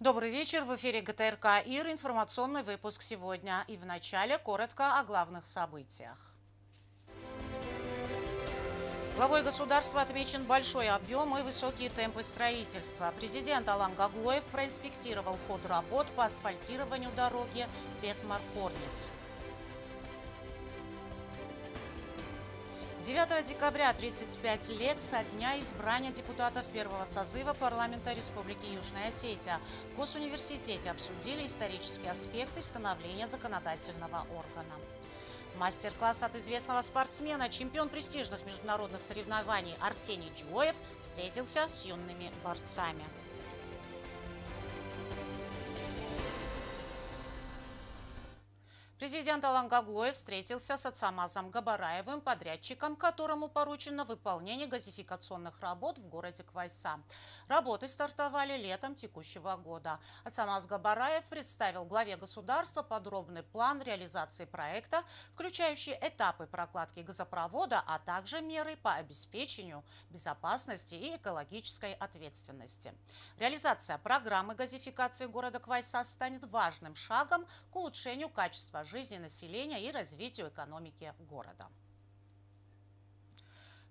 Добрый вечер. В эфире ГТРК ИР. Информационный выпуск сегодня. И в начале коротко о главных событиях. Главой государства отмечен большой объем и высокие темпы строительства. Президент Алан Гаглоев проинспектировал ход работ по асфальтированию дороги Бекмар-Корнис. 9 декабря 35 лет со дня избрания депутатов первого созыва парламента Республики Южная Осетия. В Госуниверситете обсудили исторические аспекты становления законодательного органа. Мастер-класс от известного спортсмена, чемпион престижных международных соревнований Арсений Джиоев встретился с юными борцами. Президент Алан Гаглоев встретился с Ацамазом Габараевым, подрядчиком, которому поручено выполнение газификационных работ в городе Квайса. Работы стартовали летом текущего года. Ацамаз Габараев представил главе государства подробный план реализации проекта, включающий этапы прокладки газопровода, а также меры по обеспечению безопасности и экологической ответственности. Реализация программы газификации города Квайса станет важным шагом к улучшению качества жизни населения и развитию экономики города.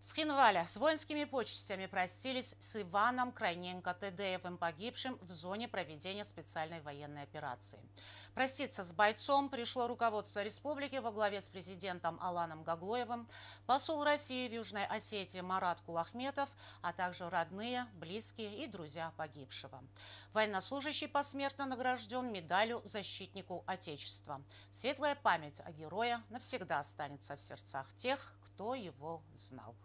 В Схинвале с воинскими почестями простились с Иваном Крайненко-Тедеевым, погибшим в зоне проведения специальной военной операции. Проститься с бойцом пришло руководство республики во главе с президентом Аланом Гаглоевым, посол России в Южной Осетии Марат Кулахметов, а также родные, близкие и друзья погибшего. Военнослужащий посмертно награжден медалью «Защитнику Отечества». Светлая память о герое навсегда останется в сердцах тех, кто его знал.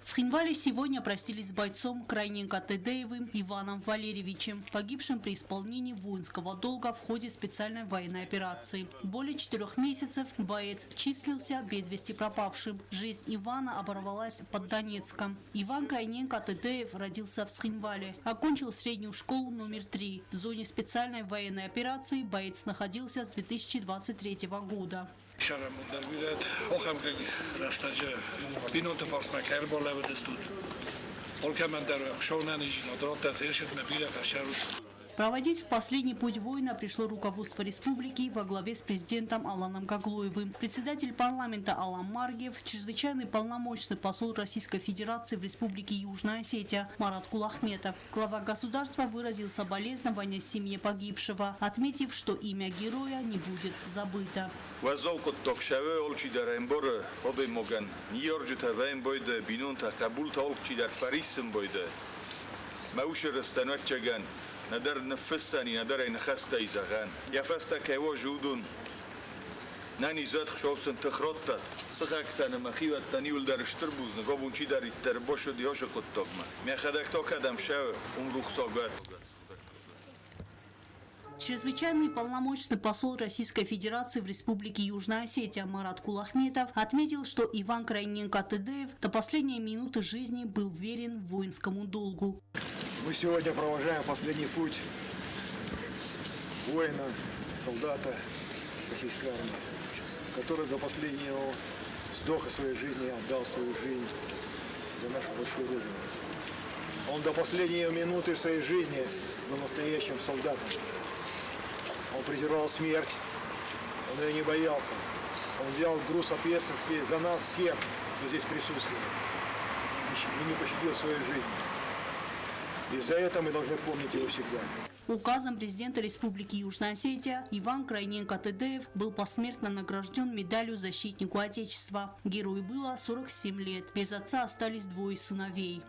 В Схинвале сегодня простились с бойцом Крайненко-Тедеевым Иваном Валерьевичем, погибшим при исполнении воинского долга в ходе специальной военной операции. Более 4 месяцев боец числился без вести пропавшим. Жизнь Ивана оборвалась под Донецком. Иван Крайненко-Тедеев родился в Схинвале. Окончил среднюю школу номер 3. В зоне специальной военной операции боец находился с 2023 года. Проводить в последний путь воина пришло руководство республики во главе с президентом Аланом Гаглоевым. Председатель парламента Алан Маргиев, чрезвычайный полномочный посол Российской Федерации в Республике Южная Осетия Марат Кулахметов. Глава государства выразил соболезнования семье погибшего, отметив, что имя героя не будет забыто. ندر نفسني ندر نخسته يزغان يفستك وجودون ناني زاد خشوسن تخرطت سخكتن مخيوت تنيول در شتربوز نقابون چي در تربوشو ديوشو قطبما مي خدك تو كدم شاو رخصاغات. Чрезвычайный полномочный посол Российской Федерации в Республике Южная Осетия Марат Кулахметов отметил, что Иван Крайненко-Тедеев до последней минуты жизни был верен воинскому долгу. Мы сегодня провожаем последний путь воина, солдата российской армии, который до последнего вздоха своей жизни отдал свою жизнь за нашу большую родину. Он до последней минуты своей жизни был настоящим солдатом. Он презирал смерть, он ее не боялся. Он взял груз ответственности за нас всех, кто здесь присутствует, и не пощадил свою жизнь. И за это мы должны помнить его всегда. Указом президента Республики Южная Осетия Иван Крайненко-Тедеев был посмертно награжден медалью «Защитнику Отечества». Герою было 47 лет. Без отца остались 2 сыновей.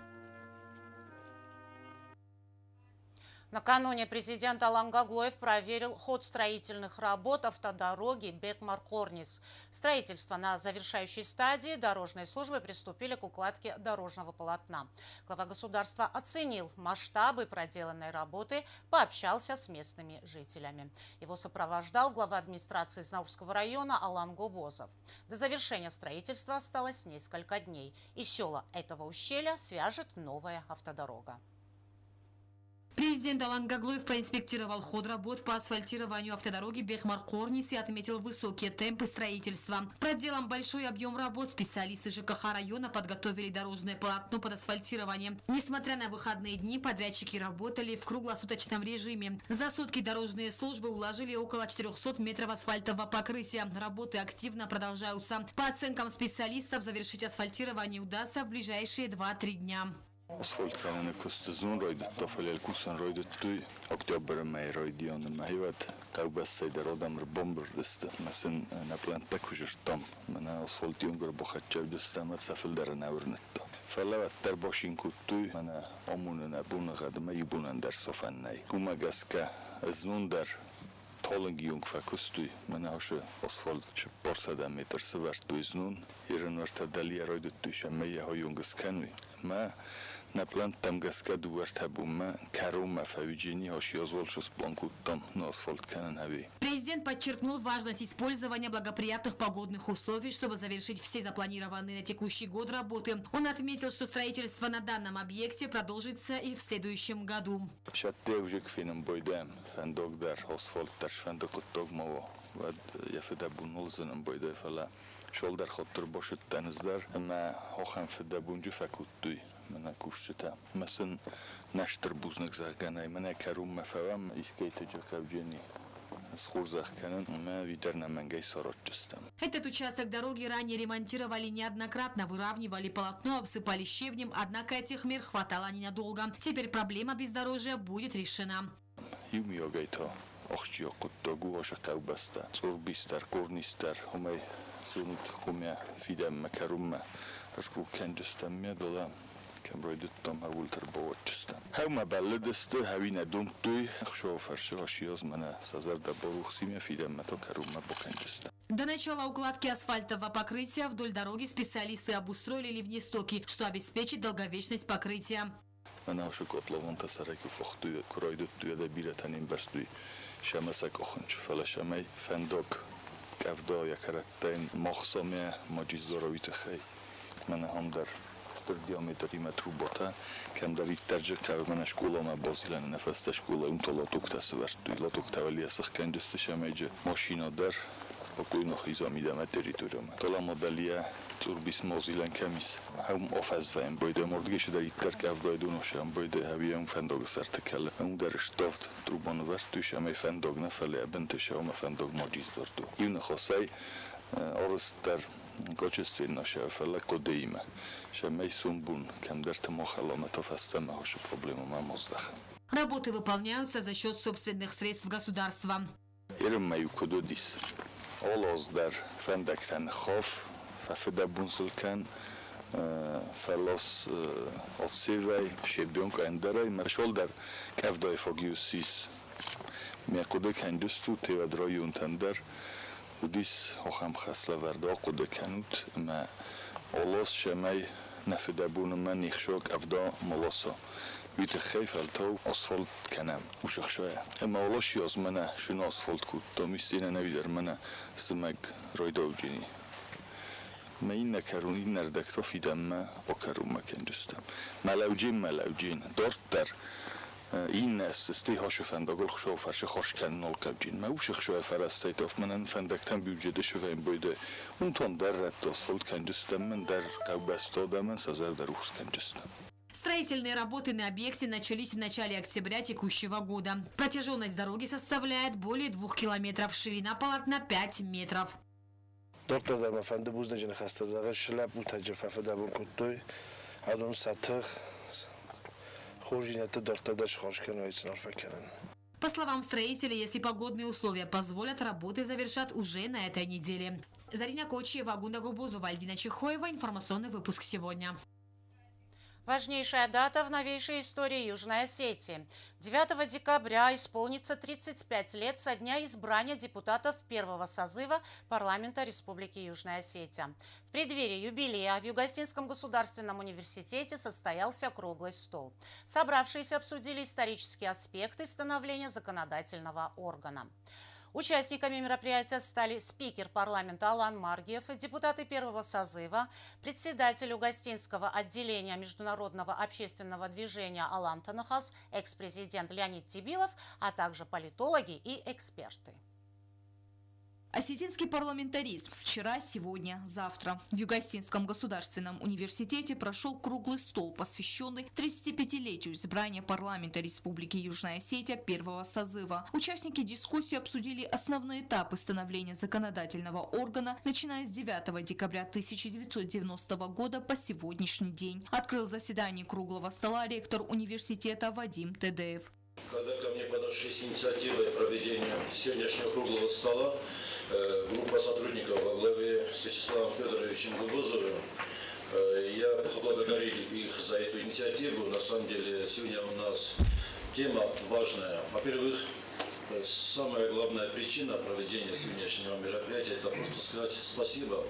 Накануне президент Алан Гаглоев проверил ход строительных работ автодороги Бекмар-Корнис. Строительство на завершающей стадии, дорожные службы приступили к укладке дорожного полотна. Глава государства оценил масштабы проделанной работы, пообщался с местными жителями. Его сопровождал глава администрации Знаурского района Алан Гобозов. До завершения строительства осталось несколько дней, и села этого ущелья свяжет новая автодорога. Президент Алан Гаглоев проинспектировал ход работ по асфальтированию автодороги Бехмар-Корнис и отметил высокие темпы строительства. Проделан большой объем работ. Специалисты ЖКХ района подготовили дорожное полотно под асфальтирование. Несмотря на выходные дни, подрядчики работали в круглосуточном режиме. За сутки дорожные службы уложили около 400 метров асфальтового покрытия. Работы активно продолжаются. По оценкам специалистов, завершить асфальтирование удастся в ближайшие 2-3 дня. Asfalt kellene kustazun roidut tofel kusan roidut tui oktober mai roidion mahivat taubas der odam bombardist masen na plan takujish tom mana asfalt jungur bokhatchav dustamat safel der naurnetto falavat der boshin kutui mana omunna bunagad mai bunan der sofannai kumagaska aznundar Tolling jungfa kustui mana ashe asfalt portada meter sevartu iznun iren vartadalia roidut tui shamaya hoyungus kanui ma Например, там gaska дуартабума карума фавиджини хошиозволшус планкуттам на асфальт кананави. Президент подчеркнул важность использования благоприятных погодных условий, чтобы завершить все запланированные на текущий год работы. Он отметил, что строительство на данном объекте продолжится и в следующем году. Mana kushta masan nashtar buznak zaganay mana karum mafawam iskayta jakavjeni схурзах канан мы видерна мангай сорочистам. Этот участок дороги ранее ремонтировали неоднократно, выравнивали полотно, обсыпали щебнем, однако этих мер хватало ненадолго. Теперь проблема бездорожья будет решена. Юмиогайто охчиокуттогу ошатаубаста. Цурбистар корнистар хумай сунут хумя фидам макарумма. Арку кандистам медала كمريدت تم أول تربوت جستا. هاو ما بلدست هاوينا دومتوي خشوا فرشوا شيوز منا سازر دبروخ سيميا في دم تكرم بوكن جستا. До начала укладки асфальтового покрытия вдоль дороги специалисты обустроили ливнестоки, что обеспечит долговечность покрытия. أنا وش كتلون تسرق فختوي كرايدت توي ده بيرتانين برستوي شمسك أخنش فلا شمي فندق كفدا يكرتين مخصمة مجزورويت خي من هم در diametri metru bota, kem dar itterġek ta' mena xkula ma' bozilan nefesta xkula ta' latuk ta' s-vertu, latuk ta' għalli jassax kien ġisti xemejġe maċina dar, spokojno xizom ida ma' territorium. Tola modalija turbis mozilan kemis, għum ofazvajem bojde, mordgiġ dar itter kaf dojdu noxem bojde, għavijem fendog s-sarte kelle, għum dar xtoft trubon vertu xemej fendog nefeli għabente xewma fendog maġiz dordu. Juna xosaj, orus dar Gočeství naše fele kodejíme, že mejsumbun, kem derte мохаломе то фастеме хоше проблему мамоздах. Работы выполняются за счет собственных средств государства. Ирем маю кододис. Олоз дар фендектен хоф, фафеда бунсулкен, фелос отсивей, шебионка эндерей, мершол дар кевдой фогиусис. Мекудек хендусту тевадрой унтендер, وديس هخم خسلا وردا قد کنوت ما اولس شمای نفدبون من نخشوک افدا ملاسا ویت خیف التو اسفالت کنم وشخشای اما اولش یاز منه شون اسفالت کود تا میستینه نویدر منه استمگ رایدا وجینی ما این نکرون این نردکتا فیدم ما بکرون مکن جستم ملوجین دارت در این استی هاش فندقل خشوا فرش خاش کن نال کبجین ما وش خشوا فرستید اف منن فندقتم بیوجده شویم بوده اون تام در رد اسفالت کنجستم من در قبستا دامن سازر در روز کنجستم. Строительные работы на объекте начались в начале октября текущего года. Протяженность дороги составляет более 2 километров, ширина полотна 5 метров. Доктор Дармафанды Буздажин Хастазага Шляп Утаджафафа Дабун Куттой Адун Сатых По словам строителей, если погодные условия позволят, работы завершат уже на этой неделе. Зарина Кочиева, Агунда Губузова, Альдина Чехоева. Информационный выпуск сегодня. Важнейшая дата в новейшей истории Южной Осетии. 9 декабря исполнится 35 лет со дня избрания депутатов первого созыва парламента Республики Южная Осетия. В преддверии юбилея в Юго-Остинском государственном университете состоялся круглый стол. Собравшиеся обсудили исторические аспекты становления законодательного органа. Участниками мероприятия стали спикер парламента Алан Маргиев, депутаты первого созыва, председатель Угостинского отделения международного общественного движения Алан Танахас, экс-президент Леонид Тибилов, а также политологи и эксперты. Осетинский парламентаризм вчера, сегодня, завтра. В Югостинском государственном университете прошел круглый стол, посвященный 35-летию избрания парламента Республики Южная Осетия первого созыва. Участники дискуссии обсудили основные этапы становления законодательного органа, начиная с 9 декабря 1990 года по сегодняшний день. Открыл заседание круглого стола ректор университета Вадим Тедеев. Когда ко мне подошли с инициативой проведения сегодняшнего круглого стола, группа сотрудников во главе с Вячеславом Федоровичем Губозовым, я поблагодарил их за эту инициативу. На самом деле сегодня у нас тема важная. Во-первых, самая главная причина проведения сегодняшнего мероприятия – это просто сказать спасибо,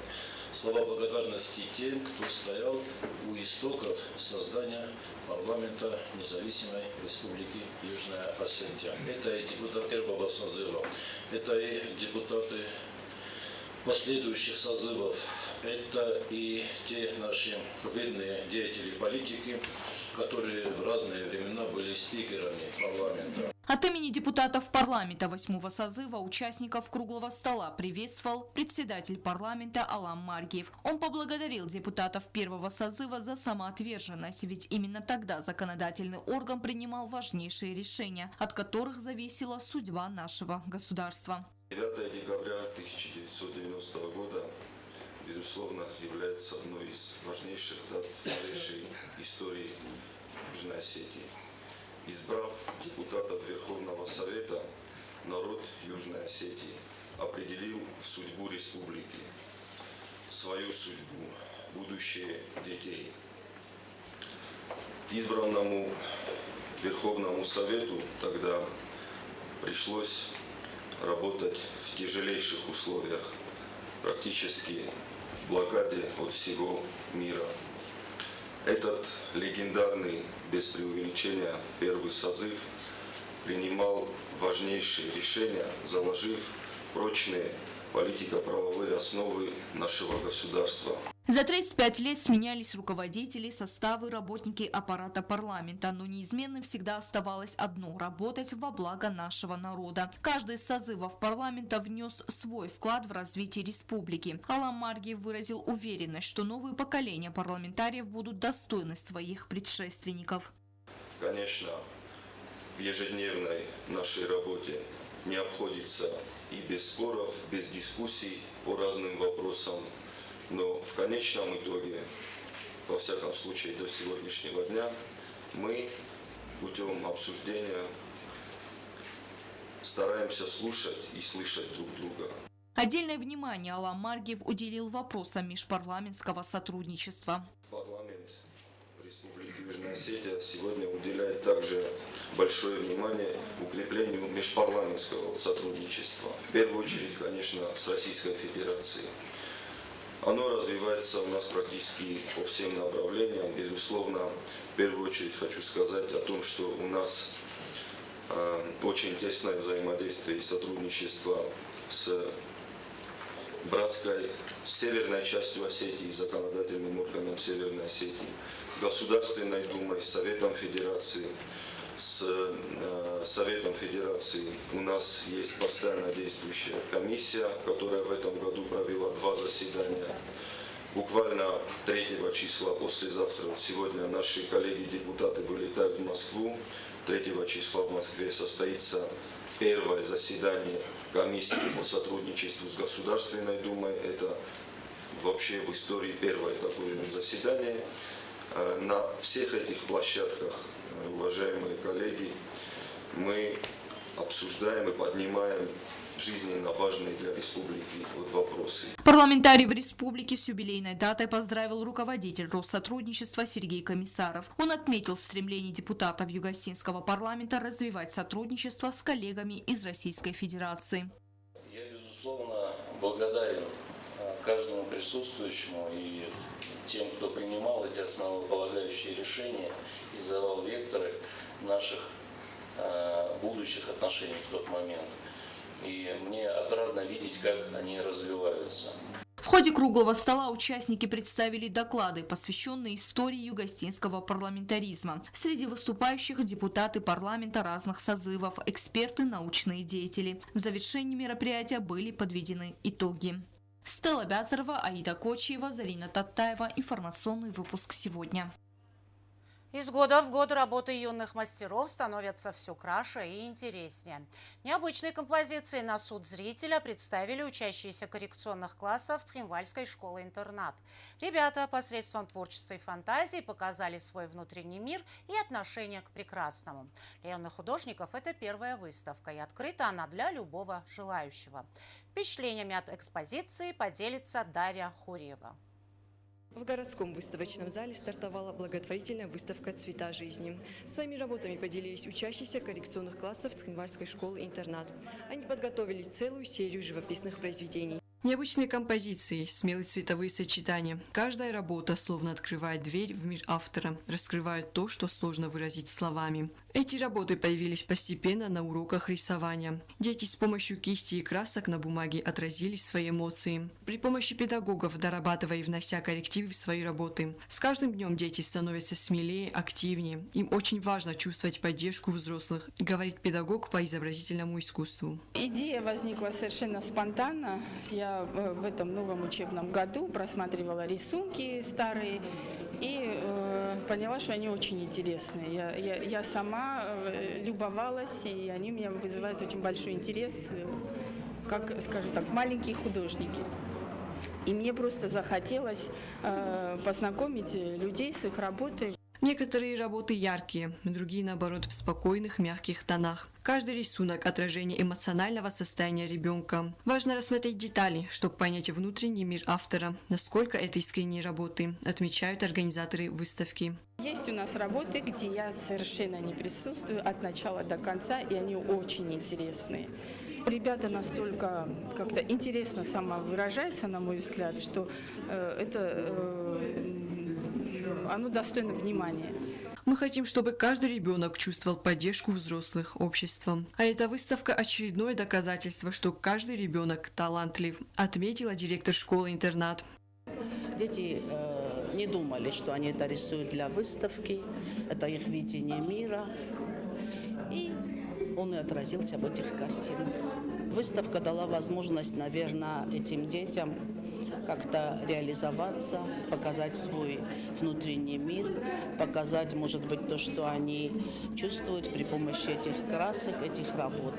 слова благодарности тем, кто стоял у истоков создания парламента независимой Республики Южная Осетия. Это и депутаты первого созыва, это и депутаты последующих созывов, это и те наши видные деятели политики, которые в разные времена были спикерами парламента. От имени депутатов парламента 8-го созыва участников круглого стола приветствовал председатель парламента Алан Маргиев. Он поблагодарил депутатов первого созыва за самоотверженность, ведь именно тогда законодательный орган принимал важнейшие решения, от которых зависела судьба нашего государства. 9 декабря 1990 года, безусловно, является одной из важнейших дат в новейшей истории Южной Осетии. Избрав депутатов Верховного Совета, народ Южной Осетии определил судьбу республики, свою судьбу, будущее детей. Избранному Верховному Совету тогда пришлось работать в тяжелейших условиях, практически в блокаде от всего мира. Этот легендарный, без преувеличения, первый созыв принимал важнейшие решения, заложив прочные политико-правовые основы нашего государства. За 35 лет сменялись руководители, составы, работники аппарата парламента, но неизменным всегда оставалось одно – работать во благо нашего народа. Каждый из созывов парламента внес свой вклад в развитие республики. Алан Маргиев выразил уверенность, что новые поколения парламентариев будут достойны своих предшественников. Конечно, в ежедневной нашей работе не обходится и без споров, без дискуссий по разным вопросам. Но в конечном итоге, во всяком случае до сегодняшнего дня, мы путем обсуждения стараемся слушать и слышать друг друга. Отдельное внимание Алан Маргиев уделил вопросам межпарламентского сотрудничества. Парламент Республики Южная Осетия сегодня уделяет также большое внимание укреплению межпарламентского сотрудничества. В первую очередь, конечно, с Российской Федерацией. Оно развивается у нас практически по всем направлениям. Безусловно, в первую очередь хочу сказать о том, что у нас очень тесное взаимодействие и сотрудничество с братской северной частью Осетии, законодательным органом Северной Осетии, с Государственной Думой, с Советом Федерации. С Советом Федерации у нас есть постоянно действующая комиссия, которая в этом году провела 2 заседания. Буквально 3 числа, послезавтра, вот сегодня наши коллеги-депутаты вылетают в Москву. 3 числа в Москве состоится первое заседание комиссии по сотрудничеству с Государственной Думой. Это вообще в истории первое такое заседание. На всех этих площадках, уважаемые коллеги, мы обсуждаем и поднимаем жизненно важные для республики вопросы. Парламентарий в республике с юбилейной датой поздравил руководитель Россотрудничества Сергей Комиссаров. Он отметил стремление депутатов Югостинского парламента развивать сотрудничество с коллегами из Российской Федерации. Я, безусловно, благодарен каждому присутствующему и тем, кто принимал эти основополагающие решения и задавал векторы наших будущих отношений в тот момент. и мне отрадно видеть, как они развиваются. В ходе круглого стола участники представили доклады, посвященные истории югостинского парламентаризма. Среди выступающих депутаты парламента разных созывов, эксперты, научные деятели. В завершении мероприятия были подведены итоги. Стелла Бязарова, Аида Кочиева, Зарина Таттаева. Информационный выпуск сегодня. Из года в год работы юных мастеров становятся все краше и интереснее. Необычные композиции на суд зрителя представили учащиеся коррекционных классов Цхинвальской школы-интернат. Ребята посредством творчества и фантазии показали свой внутренний мир и отношение к прекрасному. Для юных художников это первая выставка, и открыта она для любого желающего. Впечатлениями от экспозиции поделится Дарья Хуриева. В городском выставочном зале стартовала благотворительная выставка «Цвета жизни». Своими работами поделились учащиеся коррекционных классов Цхинвальской школы-интернат. Они подготовили целую серию живописных произведений. Необычные композиции, смелые цветовые сочетания. Каждая работа словно открывает дверь в мир автора, раскрывает то, что сложно выразить словами. Эти работы появились постепенно на уроках рисования. Дети с помощью кисти и красок на бумаге отразили свои эмоции. При помощи педагогов, дорабатывая и внося коррективы в свои работы. С каждым днем дети становятся смелее, активнее. Им очень важно чувствовать поддержку взрослых, говорит педагог по изобразительному искусству. Идея возникла совершенно спонтанно. Я в этом новом учебном году просматривала рисунки старые и поняла, что они очень интересные. Я сама любовалась, и они у меня вызывают очень большой интерес, как, скажем так, маленькие художники. И мне просто захотелось познакомить людей с их работой. Некоторые работы яркие, другие, наоборот, в спокойных, мягких тонах. Каждый рисунок – отражение эмоционального состояния ребенка. Важно рассмотреть детали, чтобы понять внутренний мир автора, насколько это искренние работы, отмечают организаторы выставки. Есть у нас работы, где я совершенно не присутствую от начала до конца, и они очень интересные. Ребята настолько как-то интересно самовыражаются, на мой взгляд, что оно достойно внимания. Мы хотим, чтобы каждый ребенок чувствовал поддержку взрослых, общества. А эта выставка – очередное доказательство, что каждый ребенок талантлив, отметила директор школы-интернат. Дети не думали, что они это рисуют для выставки, это их видение мира, и он и отразился в этих картинах. Выставка дала возможность, наверное, этим детям как-то реализоваться, показать свой внутренний мир, показать, может быть, то, что они чувствуют при помощи этих красок, этих работ.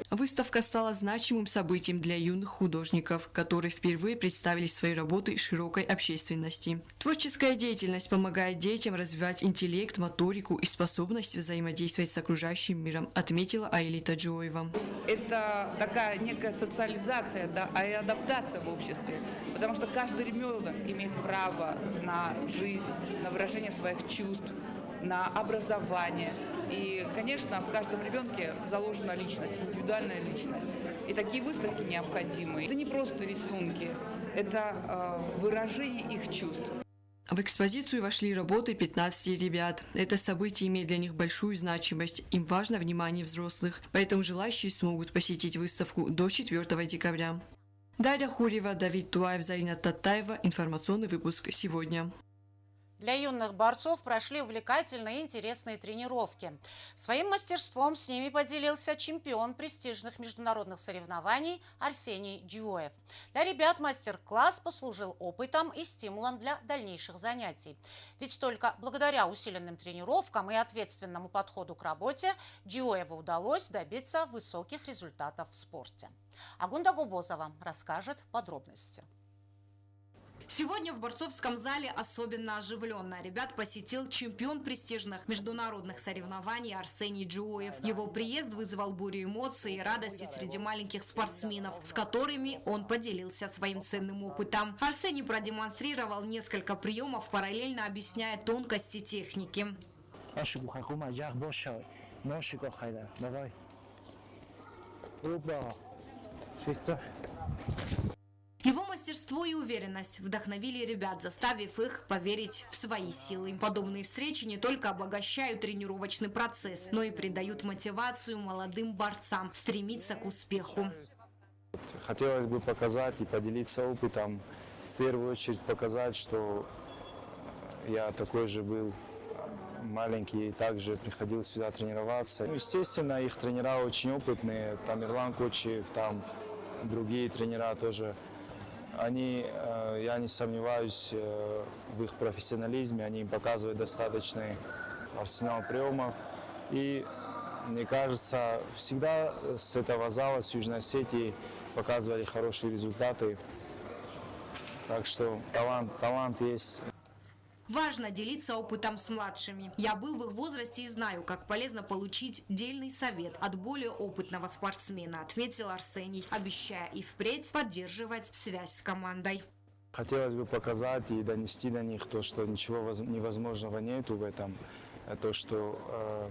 Выставка стала значимым событием для юных художников, которые впервые представили свои работы широкой общественности. Творческая деятельность помогает детям развивать интеллект, моторику и способность взаимодействовать с окружающим миром, отметила Аилита Джоева. Это такая некая социализация, да, и адаптация в обществе, потому что каждый ребенок имеет право на жизнь, на выражение своих чувств, на образование. И, конечно, в каждом ребенке заложена личность, индивидуальная личность. И такие выставки необходимы. Это не просто рисунки, это выражение их чувств. В экспозицию вошли работы 15 ребят. Это событие имеет для них большую значимость. Им важно внимание взрослых, поэтому желающие смогут посетить выставку до 4 декабря. Дарья Хуриева, Давид Туаев, Зарина Таттаева. Информационный выпуск сегодня. Для юных борцов прошли увлекательные и интересные тренировки. Своим мастерством с ними поделился чемпион престижных международных соревнований Арсений Джиоев. Для ребят мастер-класс послужил опытом и стимулом для дальнейших занятий. Ведь только благодаря усиленным тренировкам и ответственному подходу к работе Джиоеву удалось добиться высоких результатов в спорте. Агунда Губозова расскажет подробности. Сегодня в борцовском зале особенно оживленно. Ребят посетил чемпион престижных международных соревнований Арсений Джиоев. Его приезд вызвал бурю эмоций и радости среди маленьких спортсменов, с которыми он поделился своим ценным опытом. Арсений продемонстрировал несколько приемов, параллельно объясняя тонкости техники. Его мастерство и уверенность вдохновили ребят, заставив их поверить в свои силы. Подобные встречи не только обогащают тренировочный процесс, но и придают мотивацию молодым борцам стремиться к успеху. Хотелось бы показать и поделиться опытом. В первую очередь показать, что я такой же был маленький, также приходил сюда тренироваться. Естественно, их тренера очень опытные, Тамерлан Кочиев, там другие тренера тоже. Они, я не сомневаюсь в их профессионализме, они показывают достаточный арсенал приемов. И мне кажется, всегда с этого зала, с Южной Осетии, показывали хорошие результаты. Так что талант есть. Важно делиться опытом с младшими. Я был в их возрасте и знаю, как полезно получить дельный совет от более опытного спортсмена, отметил Арсений, обещая и впредь поддерживать связь с командой. Хотелось бы показать и донести до них то, что ничего невозможного нету в этом. То, что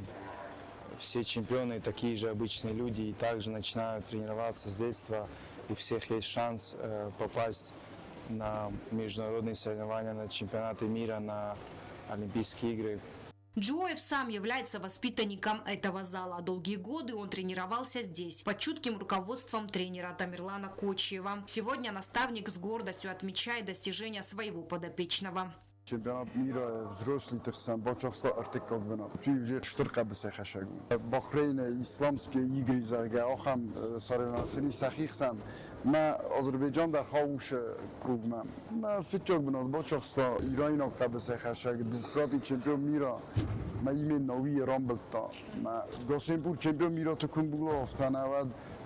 все чемпионы такие же обычные люди и также начинают тренироваться с детства. У всех есть шанс попасть на международные соревнования, на чемпионаты мира, на Олимпийские игры. Джоев сам является воспитанником этого зала. Долгие годы он тренировался здесь, под чутким руководством тренера Тамерлана Кочиева. Сегодня наставник с гордостью отмечает достижения своего подопечного. Чемпионат мира взрослых сам бочоксто артикл бинат. Уже штурка бы сахашагу. Бахрейн исламские игры зарга ахам соревнования сахихсан. На Азербайджан дар хауш кругмам. На фитчок бинат бочоксто Иран кабы сахашаг. Двукратный чемпион мира. ما ایمن نوی رامبلتا ما گاسیمپور چمپیون میرا تو کنبولا افتانه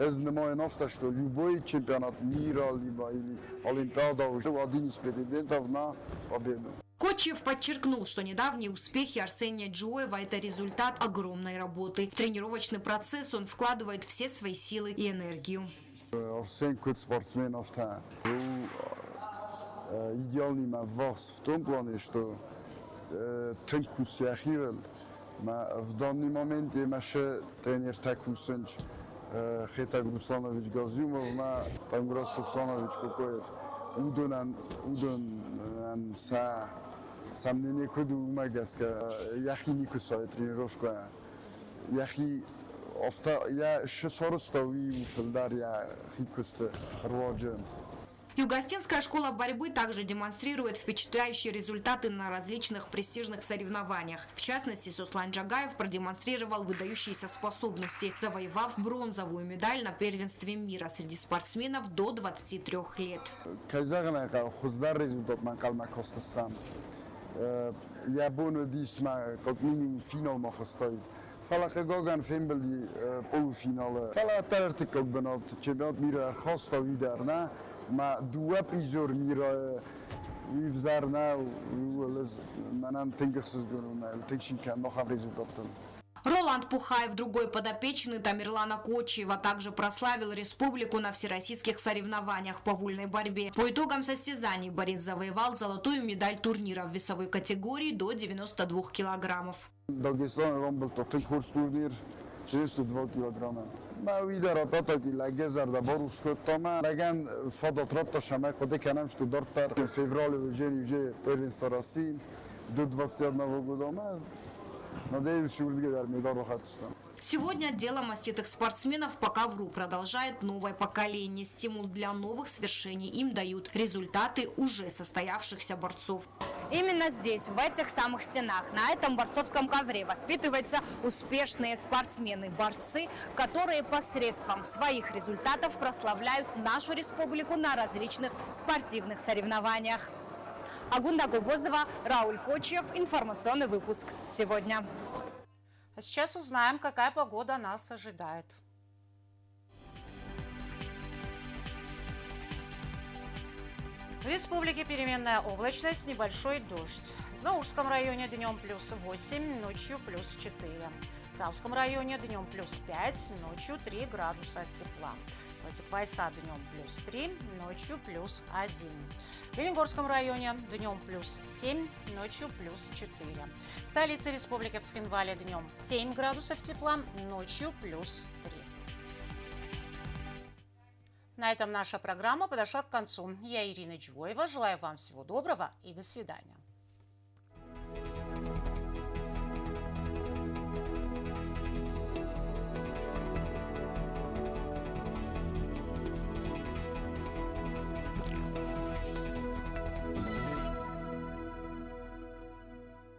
از نمای نفتش تو لیبای چمپیونات میرا لیبای олимпиада уже один из претендентов на победу. Кочиев подчеркнул, что недавние успехи Арсения Джоева – это результат огромной работы. В тренировочный процесс он вкладывает все свои силы и энергию. Арсен кот спортсмен автан. Идеальный маварс в том плане, что Тынкус яхивел, в данный момент наш тренер Такусенч Хетаг Русланович Газюмов, Тамграс Русланович Кокоев, удон сам не некуда умагаска, яхи никуса тренировка, яхи я 6 стови филдар я хикуста роджен. Югостинская школа борьбы также демонстрирует впечатляющие результаты на различных престижных соревнованиях. В частности, Суслан Джагаев продемонстрировал выдающиеся способности, завоевав бронзовую медаль на первенстве мира среди спортсменов до 23 лет. Я как минимум финал стоит. Фалака Гоган Фембели полуфинала. Фала Тартикок бенат чемпионат мира хоста видарна. ما دو پریزور میره ویفزارنا ولز منام تنگخسز گونم تنشین کن نخوام результатом. Роланд Пухаев, другой подопечный Тамерлана Кочиева, также прославил республику на всероссийских соревнованиях по вольной борьбе. По итогам состязаний борец завоевал золотую медаль турнира в весовой категории до 92 килограммов. Дагестан ромбл тотен курс турнир 92 килограмма. ما ویدار آتا که لگه زرده باروس کرد تا من لگن فضات رد تا شمه خود کنم شد دار تر فیورال و جنیوژه پروین سراسی دو 21 года من надеюсь شوردگه در میدان رو خطستم. Сегодня дело маститых спортсменов по ковру продолжает новое поколение. Стимул для новых свершений им дают результаты уже состоявшихся борцов. Именно здесь, в этих самых стенах, на этом борцовском ковре воспитываются успешные спортсмены, борцы, которые посредством своих результатов прославляют нашу республику на различных спортивных соревнованиях. Агунда Губозова, Рауль Кочиев. Информационный выпуск сегодня. А сейчас узнаем, какая погода нас ожидает. В республике переменная облачность, небольшой дождь. В Заурском районе днем плюс 8, ночью плюс 4. В Тауском районе днем плюс 5, ночью 3 градуса тепла. В Атиквайса днем плюс 3, ночью плюс 1. В Лениногорском районе днем плюс 7, ночью плюс 4. В столице республики в Цхинвале днем 7 градусов тепла, ночью плюс 3. На этом наша программа подошла к концу. Я, Ирина Джвоева, желаю вам всего доброго и до свидания.